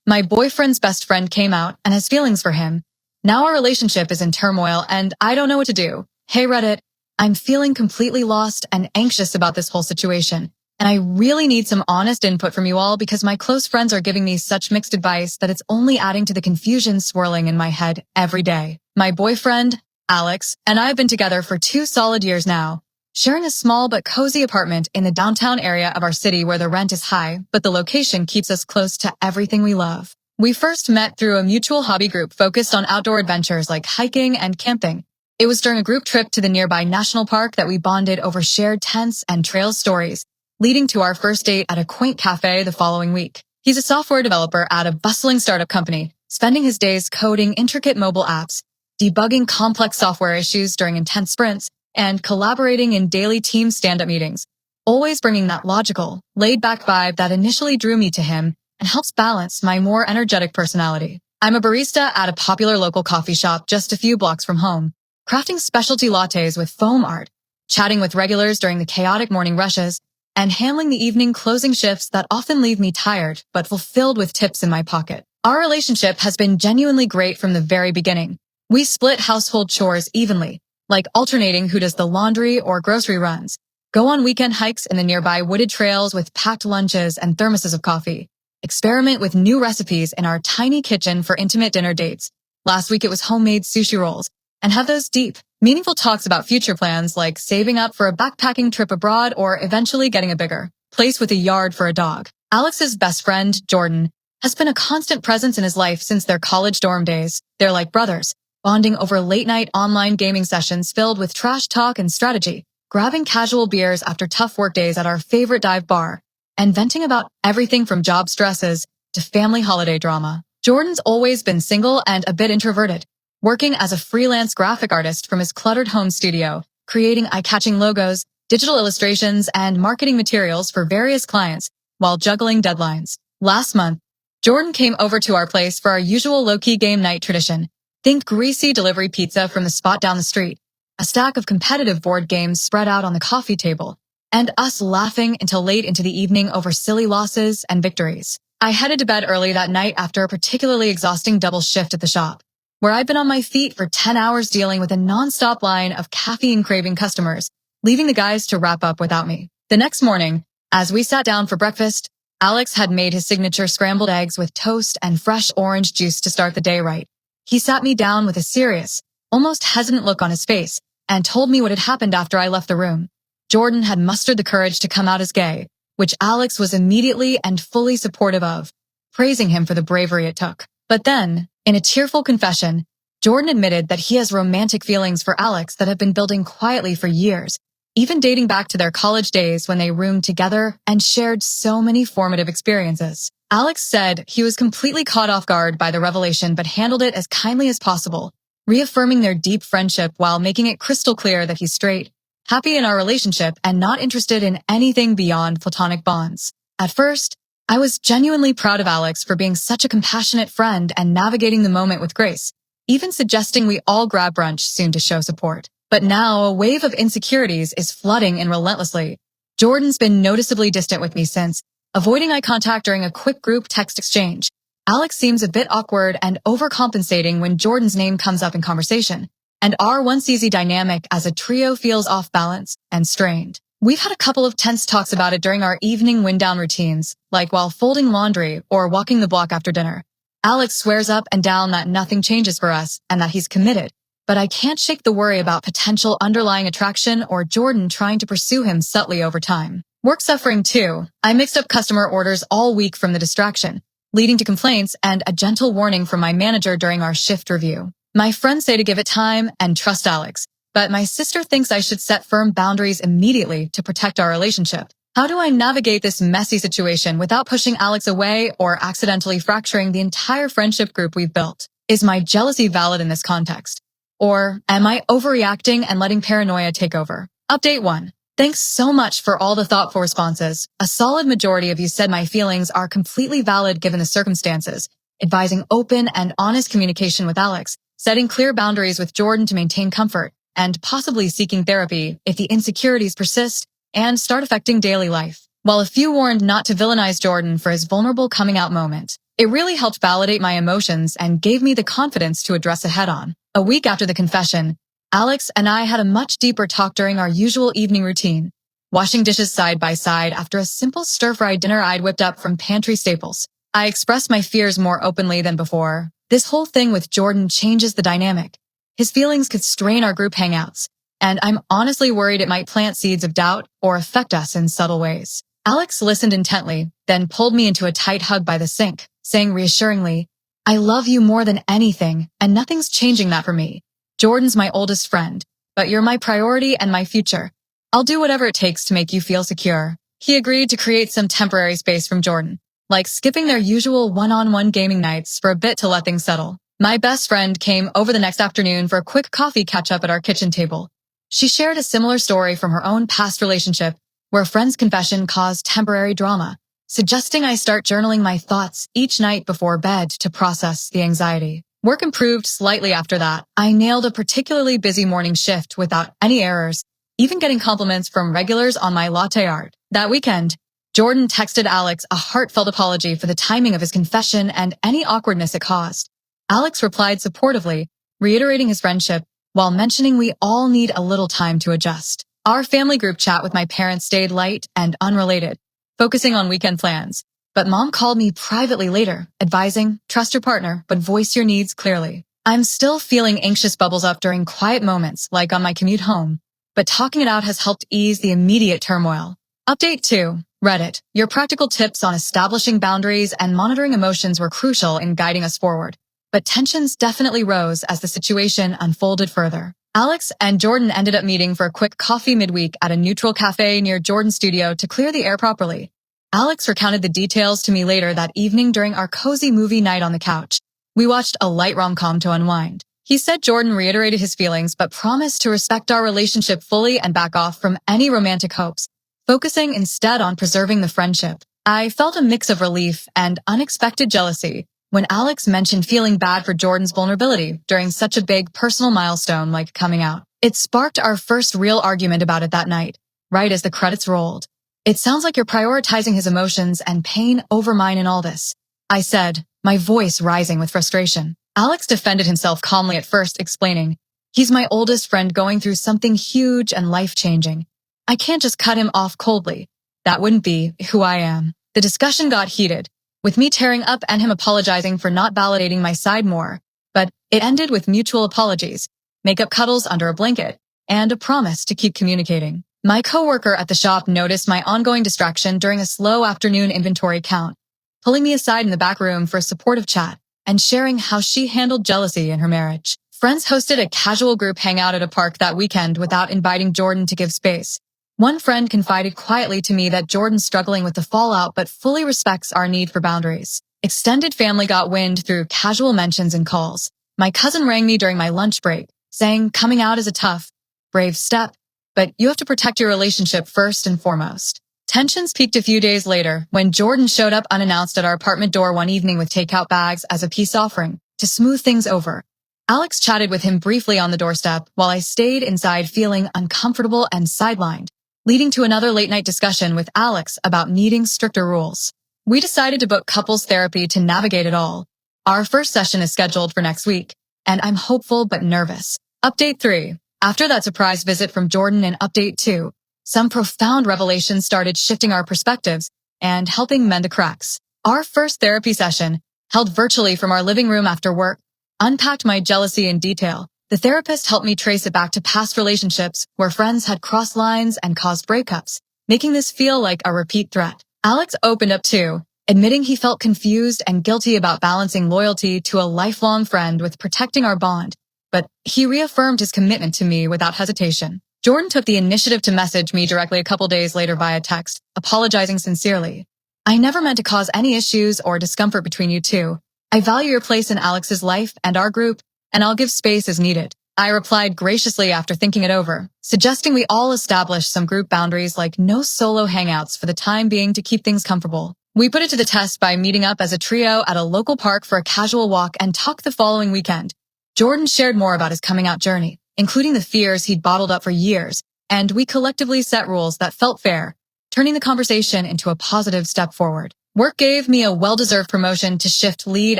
My boyfriend's best friend came out and has feelings for him. Now our relationship is in turmoil and I don't know what to do. Hey Reddit, I'm feeling completely lost and anxious about this whole situation. And I really need some honest input from you all because my close friends are giving me such mixed advice that it's only adding to the confusion swirling in my head every day. My boyfriend, Alex, and I have been together for 2 solid years now, sharing a small but cozy apartment in the downtown area of our city where the rent is high, but the location keeps us close to everything we love. We first met through a mutual hobby group focused on outdoor adventures like hiking and camping. It was during a group trip to the nearby national park that we bonded over shared tents and trail stories, leading to our first date at a quaint cafe the following week. He's a software developer at a bustling startup company, spending his days coding intricate mobile apps, debugging complex software issues during intense sprints, and collaborating in daily team stand-up meetings, always bringing that logical, laid-back vibe that initially drew me to him and helps balance my more energetic personality. I'm a barista at a popular local coffee shop just a few blocks from home, crafting specialty lattes with foam art, chatting with regulars during the chaotic morning rushes, and handling the evening closing shifts that often leave me tired but fulfilled with tips in my pocket. Our relationship has been genuinely great from the very beginning. We split household chores evenly, like alternating who does the laundry or grocery runs, go on weekend hikes in the nearby wooded trails with packed lunches and thermoses of coffee, experiment with new recipes in our tiny kitchen for intimate dinner dates. Last week it was homemade sushi rolls, and have those deep, meaningful talks about future plans like saving up for a backpacking trip abroad or eventually getting a bigger place with a yard for a dog. Alex's best friend, Jordan, has been a constant presence in his life since their college dorm days. They're like brothers, bonding over late-night online gaming sessions filled with trash talk and strategy, grabbing casual beers after tough work days at our favorite dive bar, and venting about everything from job stresses to family holiday drama. Jordan's always been single and a bit introverted, working as a freelance graphic artist from his cluttered home studio, creating eye-catching logos, digital illustrations, and marketing materials for various clients while juggling deadlines. Last month, Jordan came over to our place for our usual low-key game night tradition. Think greasy delivery pizza from the spot down the street, a stack of competitive board games spread out on the coffee table, and us laughing until late into the evening over silly losses and victories. I headed to bed early that night after a particularly exhausting double shift at the shop, where I'd been on my feet for 10 hours dealing with a non-stop line of caffeine-craving customers, leaving the guys to wrap up without me. The next morning, as we sat down for breakfast, Alex had made his signature scrambled eggs with toast and fresh orange juice to start the day right. He sat me down with a serious, almost hesitant look on his face and told me what had happened after I left the room. Jordan had mustered the courage to come out as gay, which Alex was immediately and fully supportive of, praising him for the bravery it took. But then, in a tearful confession, Jordan admitted that he has romantic feelings for Alex that have been building quietly for years, even dating back to their college days when they roomed together and shared so many formative experiences. Alex said he was completely caught off guard by the revelation but handled it as kindly as possible, reaffirming their deep friendship while making it crystal clear that he's straight, happy in our relationship, and not interested in anything beyond platonic bonds. At first, I was genuinely proud of Alex for being such a compassionate friend and navigating the moment with grace, even suggesting we all grab brunch soon to show support. But now a wave of insecurities is flooding in relentlessly. Jordan's been noticeably distant with me since, avoiding eye contact during a quick group text exchange. Alex seems a bit awkward and overcompensating when Jordan's name comes up in conversation, and our once easy dynamic as a trio feels off balance and strained. We've had a couple of tense talks about it during our evening wind-down routines, like while folding laundry or walking the block after dinner. Alex swears up and down that nothing changes for us and that he's committed, but I can't shake the worry about potential underlying attraction or Jordan trying to pursue him subtly over time. Work suffering too. I mixed up customer orders all week from the distraction, leading to complaints and a gentle warning from my manager during our shift review. My friends say to give it time and trust Alex, but my sister thinks I should set firm boundaries immediately to protect our relationship. How do I navigate this messy situation without pushing Alex away or accidentally fracturing the entire friendship group we've built? Is my jealousy valid in this context? Or am I overreacting and letting paranoia take over? Update 1. Thanks so much for all the thoughtful responses. A solid majority of you said my feelings are completely valid given the circumstances, advising open and honest communication with Alex, setting clear boundaries with Jordan to maintain comfort, and possibly seeking therapy if the insecurities persist and start affecting daily life. While a few warned not to villainize Jordan for his vulnerable coming out moment, It really helped validate my emotions and gave me the confidence to address it head-on. A week after the confession, Alex and I had a much deeper talk during our usual evening routine, washing dishes side by side after a simple stir-fry dinner I'd whipped up from pantry staples. I expressed my fears more openly than before. This whole thing with Jordan changes the dynamic. His feelings could strain our group hangouts, and I'm honestly worried it might plant seeds of doubt or affect us in subtle ways. Alex listened intently, then pulled me into a tight hug by the sink, saying reassuringly, "I love you more than anything, and nothing's changing that for me. Jordan's my oldest friend, but you're my priority and my future. I'll do whatever it takes to make you feel secure." He agreed to create some temporary space from Jordan, like skipping their usual one-on-one gaming nights for a bit to let things settle. My best friend came over the next afternoon for a quick coffee catch-up at our kitchen table. She shared a similar story from her own past relationship, where a friend's confession caused temporary drama, suggesting I start journaling my thoughts each night before bed to process the anxiety. Work improved slightly after that. I nailed a particularly busy morning shift without any errors, even getting compliments from regulars on my latte art. That weekend, Jordan texted Alex a heartfelt apology for the timing of his confession and any awkwardness it caused. Alex replied supportively, reiterating his friendship, while mentioning we all need a little time to adjust. Our family group chat with my parents stayed light and unrelated, focusing on weekend plans. But Mom called me privately later, advising, "Trust your partner, but voice your needs clearly." I'm still feeling anxious bubbles up during quiet moments, like on my commute home, but talking it out has helped ease the immediate turmoil. Update 2. Reddit. Your practical tips on establishing boundaries and monitoring emotions were crucial in guiding us forward. But tensions definitely rose as the situation unfolded further. Alex and Jordan ended up meeting for a quick coffee midweek at a neutral cafe near Jordan's studio to clear the air properly. Alex recounted the details to me later that evening during our cozy movie night on the couch. We watched a light rom-com to unwind. He said Jordan reiterated his feelings but promised to respect our relationship fully and back off from any romantic hopes, focusing instead on preserving the friendship. I felt a mix of relief and unexpected jealousy when Alex mentioned feeling bad for Jordan's vulnerability during such a big personal milestone like coming out. It sparked our first real argument about it that night, right as the credits rolled. "It sounds like you're prioritizing his emotions and pain over mine in all this," I said, my voice rising with frustration. Alex defended himself calmly at first, explaining, "He's my oldest friend going through something huge and life-changing. I can't just cut him off coldly. That wouldn't be who I am." The discussion got heated, with me tearing up and him apologizing for not validating my side more, but it ended with mutual apologies, makeup cuddles under a blanket, and a promise to keep communicating. My coworker at the shop noticed my ongoing distraction during a slow afternoon inventory count, pulling me aside in the back room for a supportive chat and sharing how she handled jealousy in her marriage. Friends hosted a casual group hangout at a park that weekend without inviting Jordan to give space. One friend confided quietly to me that Jordan's struggling with the fallout but fully respects our need for boundaries. Extended family got wind through casual mentions and calls. My cousin rang me during my lunch break, saying coming out is a tough, brave step, but you have to protect your relationship first and foremost. Tensions peaked a few days later when Jordan showed up unannounced at our apartment door one evening with takeout bags as a peace offering to smooth things over. Alex chatted with him briefly on the doorstep while I stayed inside feeling uncomfortable and sidelined, leading to another late-night discussion with Alex about needing stricter rules. We decided to book couples therapy to navigate it all. Our first session is scheduled for next week, and I'm hopeful but nervous. Update 3. After that surprise visit from Jordan in Update 2, some profound revelations started shifting our perspectives and helping mend the cracks. Our first therapy session, held virtually from our living room after work, unpacked my jealousy in detail. The therapist helped me trace it back to past relationships where friends had crossed lines and caused breakups, making this feel like a repeat threat. Alex opened up too, admitting he felt confused and guilty about balancing loyalty to a lifelong friend with protecting our bond. But he reaffirmed his commitment to me without hesitation. Jordan took the initiative to message me directly a couple days later via text, apologizing sincerely. "I never meant to cause any issues or discomfort between you two. I value your place in Alex's life and our group, and I'll give space as needed." I replied graciously after thinking it over, suggesting we all establish some group boundaries like no solo hangouts for the time being to keep things comfortable. We put it to the test by meeting up as a trio at a local park for a casual walk and talk the following weekend. Jordan shared more about his coming out journey, including the fears he'd bottled up for years, and we collectively set rules that felt fair, turning the conversation into a positive step forward. Work gave me a well-deserved promotion to shift lead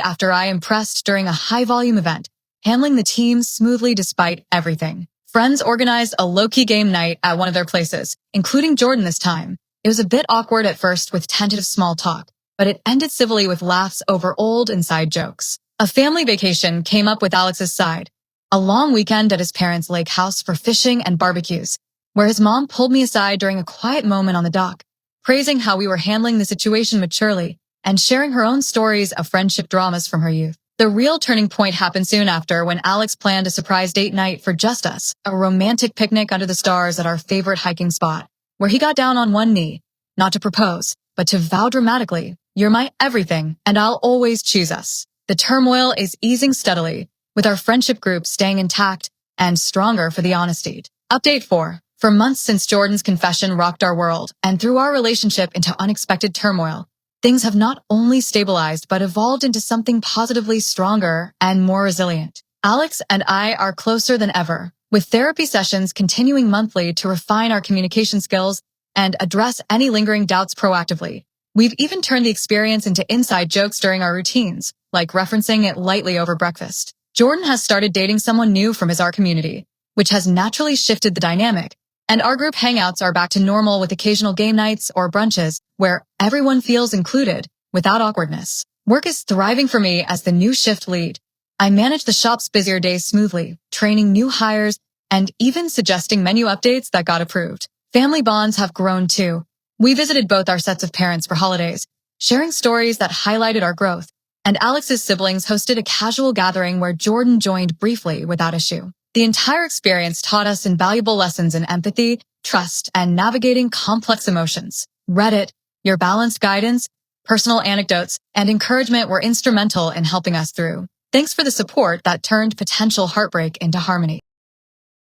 after I impressed during a high-volume event, handling the team smoothly despite everything. Friends organized a low-key game night at one of their places, including Jordan this time. It was a bit awkward at first with tentative small talk, but it ended civilly with laughs over old inside jokes. A family vacation came up with Alex's side. A long weekend at his parents' lake house for fishing and barbecues, where his mom pulled me aside during a quiet moment on the dock, praising how we were handling the situation maturely and sharing her own stories of friendship dramas from her youth. The real turning point happened soon after when Alex planned a surprise date night for just us, a romantic picnic under the stars at our favorite hiking spot, where he got down on one knee, not to propose, but to vow dramatically, "You're my everything, and I'll always choose us." The turmoil is easing steadily, with our friendship group staying intact and stronger for the honesty. Update 4. For months since Jordan's confession rocked our world, and threw our relationship into unexpected turmoil, things have not only stabilized but evolved into something positively stronger and more resilient. Alex and I are closer than ever, with therapy sessions continuing monthly to refine our communication skills and address any lingering doubts proactively. We've even turned the experience into inside jokes during our routines, like referencing it lightly over breakfast. Jordan has started dating someone new from his art community, which has naturally shifted the dynamic, and our group hangouts are back to normal with occasional game nights or brunches where everyone feels included without awkwardness. Work is thriving for me as the new shift lead. I manage the shop's busier days smoothly, training new hires and even suggesting menu updates that got approved. Family bonds have grown too. We visited both our sets of parents for holidays, sharing stories that highlighted our growth, and Alex's siblings hosted a casual gathering where Jordan joined briefly without issue. The entire experience taught us invaluable lessons in empathy, trust, and navigating complex emotions. Reddit, your balanced guidance, personal anecdotes, and encouragement were instrumental in helping us through. Thanks for the support that turned potential heartbreak into harmony.